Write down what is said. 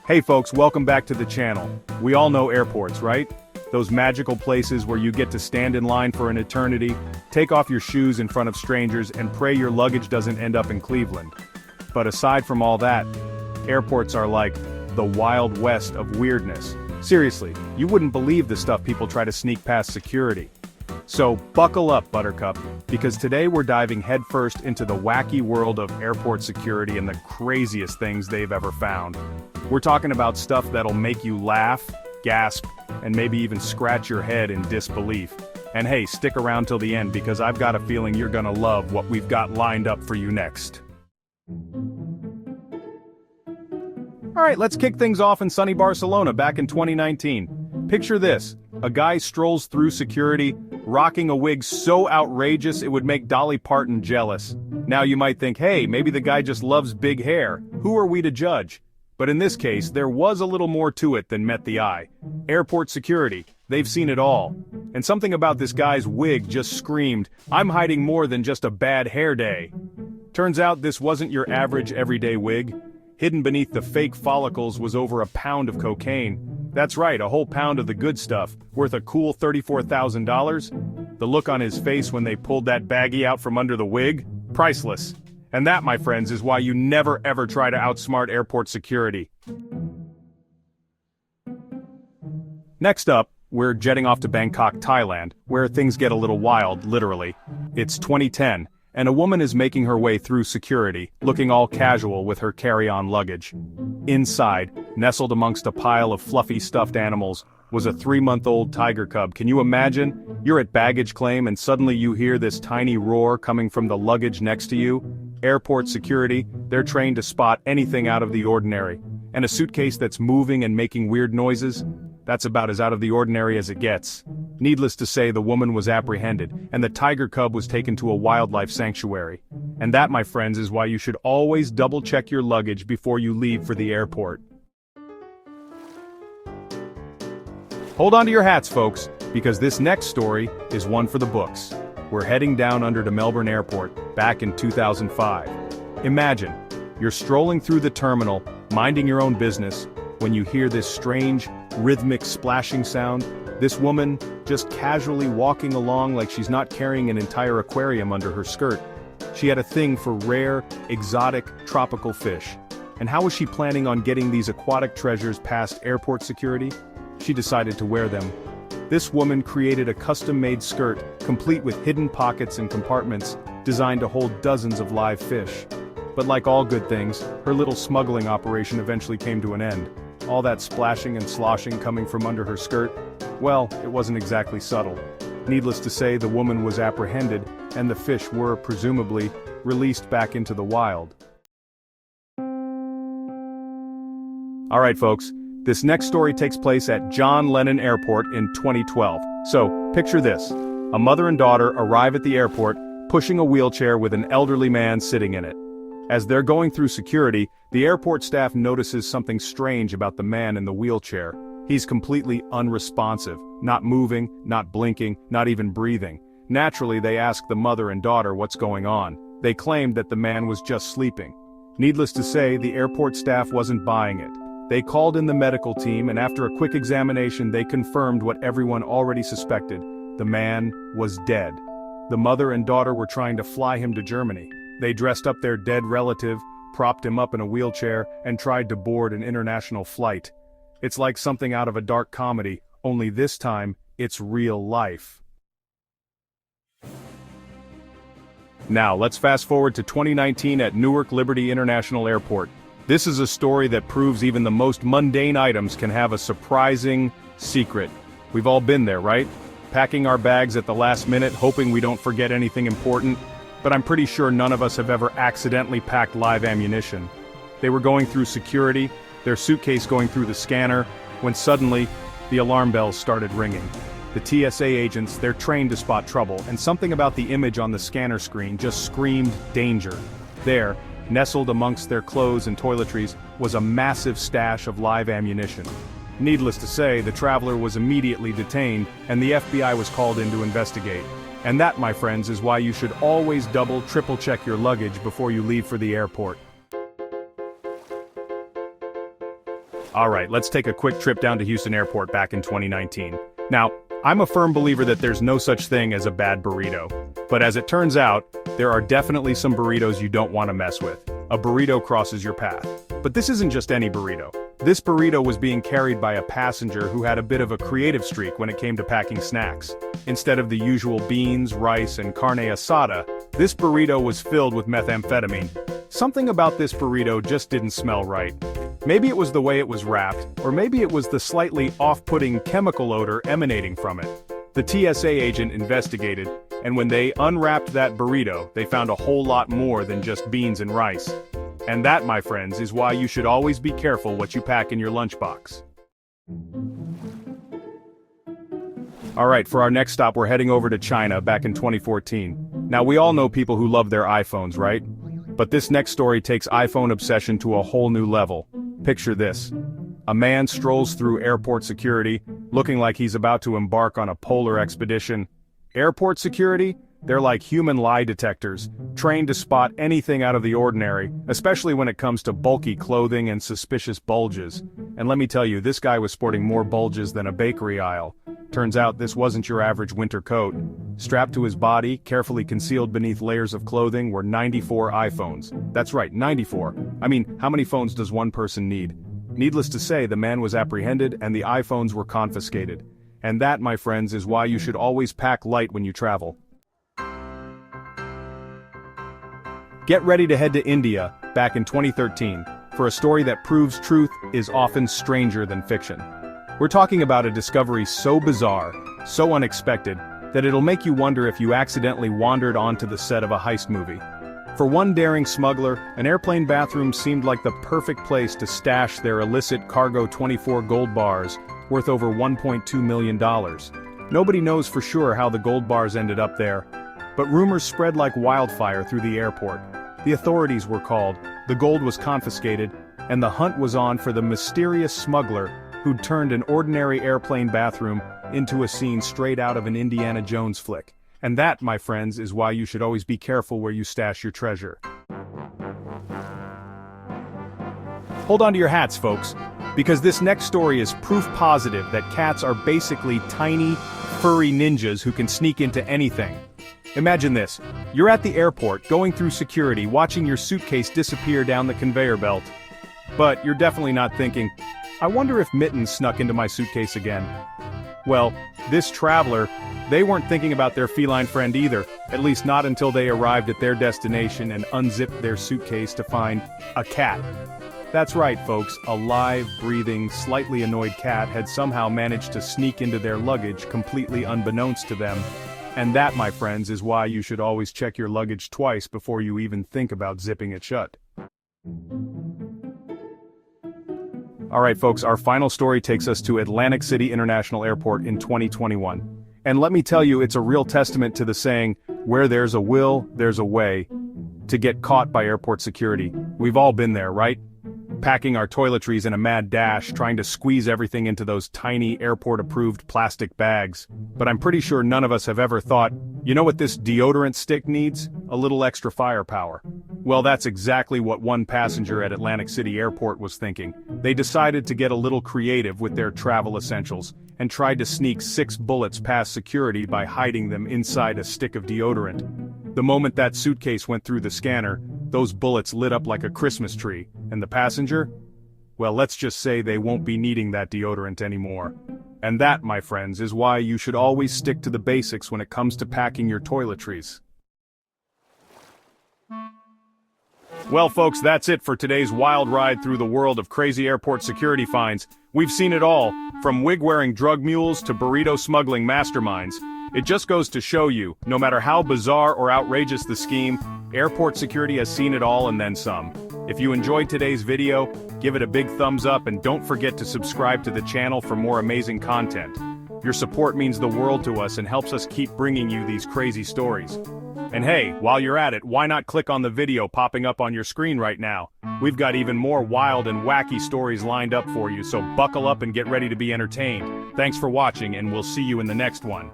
Hey folks, welcome back to the channel. We all know airports, right? Those magical places where you get to stand in line for an eternity, take off your shoes in front of strangers, and pray your luggage doesn't end up in Cleveland. But aside from all that, airports are like the Wild West of weirdness. Seriously, you wouldn't believe the stuff people try to sneak past security. So buckle up, Buttercup, because today we're diving headfirst into the wacky world of airport security and the craziest things they've ever found. We're talking about stuff that'll make you laugh, gasp, and maybe even scratch your head in disbelief. And hey, stick around till the end because I've got a feeling you're gonna love what we've got lined up for you next. Alright, let's kick things off in sunny Barcelona back in 2019. Picture this, a guy strolls through security, rocking a wig so outrageous it would make Dolly Parton jealous. Now you might think, hey, maybe the guy just loves big hair. Who are we to judge? But in this case, there was a little more to it than met the eye. Airport security, they've seen it all. And something about this guy's wig just screamed, I'm hiding more than just a bad hair day. Turns out this wasn't your average everyday wig. Hidden beneath the fake follicles was over a pound of cocaine. That's right, a whole pound of the good stuff, worth a cool $34,000. The look on his face when they pulled that baggie out from under the wig? Priceless. And that, my friends, is why you never ever try to outsmart airport security. Next up, we're jetting off to Bangkok, Thailand, where things get a little wild, literally. It's 2010. And a woman is making her way through security, looking all casual with her carry-on luggage. Inside, nestled amongst a pile of fluffy stuffed animals, was a 3-month-old tiger cub. Can you imagine? You're at baggage claim and suddenly you hear this tiny roar coming from the luggage next to you. Airport security, they're trained to spot anything out of the ordinary. And a suitcase that's moving and making weird noises? That's about as out of the ordinary as it gets. Needless to say, the woman was apprehended, and the tiger cub was taken to a wildlife sanctuary. And that, my friends, is why you should always double-check your luggage before you leave for the airport. Hold on to your hats, folks, because this next story is one for the books. We're heading down under to Melbourne Airport, back in 2005. Imagine, you're strolling through the terminal, minding your own business, when you hear this strange, rhythmic splashing sound. This woman, just casually walking along like she's not carrying an entire aquarium under her skirt. She had a thing for rare, exotic, tropical fish. And how was she planning on getting these aquatic treasures past airport security? She decided to wear them. This woman created a custom-made skirt, complete with hidden pockets and compartments, designed to hold dozens of live fish. But like all good things, her little smuggling operation eventually came to an end. All that splashing and sloshing coming from under her skirt, well, it wasn't exactly subtle. Needless to say, the woman was apprehended, and the fish were, presumably, released back into the wild. Alright folks, this next story takes place at John Lennon Airport in 2012. So, picture this. A mother and daughter arrive at the airport, pushing a wheelchair with an elderly man sitting in it. As they're going through security, the airport staff notices something strange about the man in the wheelchair. He's completely unresponsive, not moving, not blinking, not even breathing. Naturally, they ask the mother and daughter what's going on. They claimed that the man was just sleeping. Needless to say, the airport staff wasn't buying it. They called in the medical team, and after a quick examination, they confirmed what everyone already suspected. The man was dead. The mother and daughter were trying to fly him to Germany. They dressed up their dead relative, propped him up in a wheelchair, and tried to board an international flight. It's like something out of a dark comedy, only this time, it's real life. Now, let's fast forward to 2019 at Newark Liberty International Airport. This is a story that proves even the most mundane items can have a surprising secret. We've all been there, right? Packing our bags at the last minute, hoping we don't forget anything important. But I'm pretty sure none of us have ever accidentally packed live ammunition. They were going through security, their suitcase going through the scanner, when suddenly, the alarm bells started ringing. The TSA agents, they're trained to spot trouble, and something about the image on the scanner screen just screamed danger. There, nestled amongst their clothes and toiletries, was a massive stash of live ammunition. Needless to say, the traveler was immediately detained, and the FBI was called in to investigate. And that, my friends, is why you should always double, triple check your luggage before you leave for the airport. Alright, let's take a quick trip down to Houston Airport back in 2019. Now, I'm a firm believer that there's no such thing as a bad burrito. But as it turns out, there are definitely some burritos you don't want to mess with. A burrito crosses your path. But this isn't just any burrito. This burrito was being carried by a passenger who had a bit of a creative streak when it came to packing snacks. Instead of the usual beans, rice, and carne asada, this burrito was filled with methamphetamine. Something about this burrito just didn't smell right. Maybe it was the way it was wrapped, or maybe it was the slightly off-putting chemical odor emanating from it. The TSA agent investigated, and when they unwrapped that burrito, they found a whole lot more than just beans and rice. And that, my friends, is why you should always be careful what you pack in your lunchbox. Alright, for our next stop we're heading over to China back in 2014. Now we all know people who love their iPhones, right? But this next story takes iPhone obsession to a whole new level. Picture this. A man strolls through airport security, looking like he's about to embark on a polar expedition. Airport security? They're like human lie detectors, trained to spot anything out of the ordinary, especially when it comes to bulky clothing and suspicious bulges. And let me tell you, this guy was sporting more bulges than a bakery aisle. Turns out this wasn't your average winter coat. Strapped to his body, carefully concealed beneath layers of clothing, were 94 iPhones. That's right, 94. I mean, how many phones does one person need? Needless to say, the man was apprehended and the iPhones were confiscated. And that, my friends, is why you should always pack light when you travel. Get ready to head to India, back in 2013, for a story that proves truth is often stranger than fiction. We're talking about a discovery so bizarre, so unexpected, that it'll make you wonder if you accidentally wandered onto the set of a heist movie. For one daring smuggler, an airplane bathroom seemed like the perfect place to stash their illicit cargo 24 gold bars, worth over $1.2 million. Nobody knows for sure how the gold bars ended up there, but rumors spread like wildfire through the airport. The authorities were called, the gold was confiscated, and the hunt was on for the mysterious smuggler who'd turned an ordinary airplane bathroom into a scene straight out of an Indiana Jones flick. And that, my friends, is why you should always be careful where you stash your treasure. Hold on to your hats, folks, because this next story is proof positive that cats are basically tiny, furry ninjas who can sneak into anything. Imagine this. You're at the airport, going through security, watching your suitcase disappear down the conveyor belt. But you're definitely not thinking, I wonder if Mittens snuck into my suitcase again. Well, this traveler, they weren't thinking about their feline friend either, at least not until they arrived at their destination and unzipped their suitcase to find a cat. That's right, folks, a live, breathing, slightly annoyed cat had somehow managed to sneak into their luggage completely unbeknownst to them. And that, my friends, is why you should always check your luggage twice before you even think about zipping it shut. Alright folks, our final story takes us to Atlantic City International Airport in 2021. And let me tell you, it's a real testament to the saying, where there's a will, there's a way, to get caught by airport security. We've all been there, right? Packing our toiletries in a mad dash, trying to squeeze everything into those tiny airport-approved plastic bags. But I'm pretty sure none of us have ever thought, you know what this deodorant stick needs? A little extra firepower. Well, that's exactly what one passenger at Atlantic City Airport was thinking. They decided to get a little creative with their travel essentials, and tried to sneak 6 bullets past security by hiding them inside a stick of deodorant. The moment that suitcase went through the scanner, those bullets lit up like a Christmas tree, and the passenger? Well, let's just say they won't be needing that deodorant anymore. And that, my friends, is why you should always stick to the basics when it comes to packing your toiletries. Well folks, that's it for today's wild ride through the world of crazy airport security finds. We've seen it all, from wig-wearing drug mules to burrito-smuggling masterminds. It just goes to show you, no matter how bizarre or outrageous the scheme, airport security has seen it all and then some. If you enjoyed today's video, give it a big thumbs up and don't forget to subscribe to the channel for more amazing content. Your support means the world to us and helps us keep bringing you these crazy stories. And hey, while you're at it, why not click on the video popping up on your screen right now? We've got even more wild and wacky stories lined up for you, so buckle up and get ready to be entertained. Thanks for watching, and we'll see you in the next one.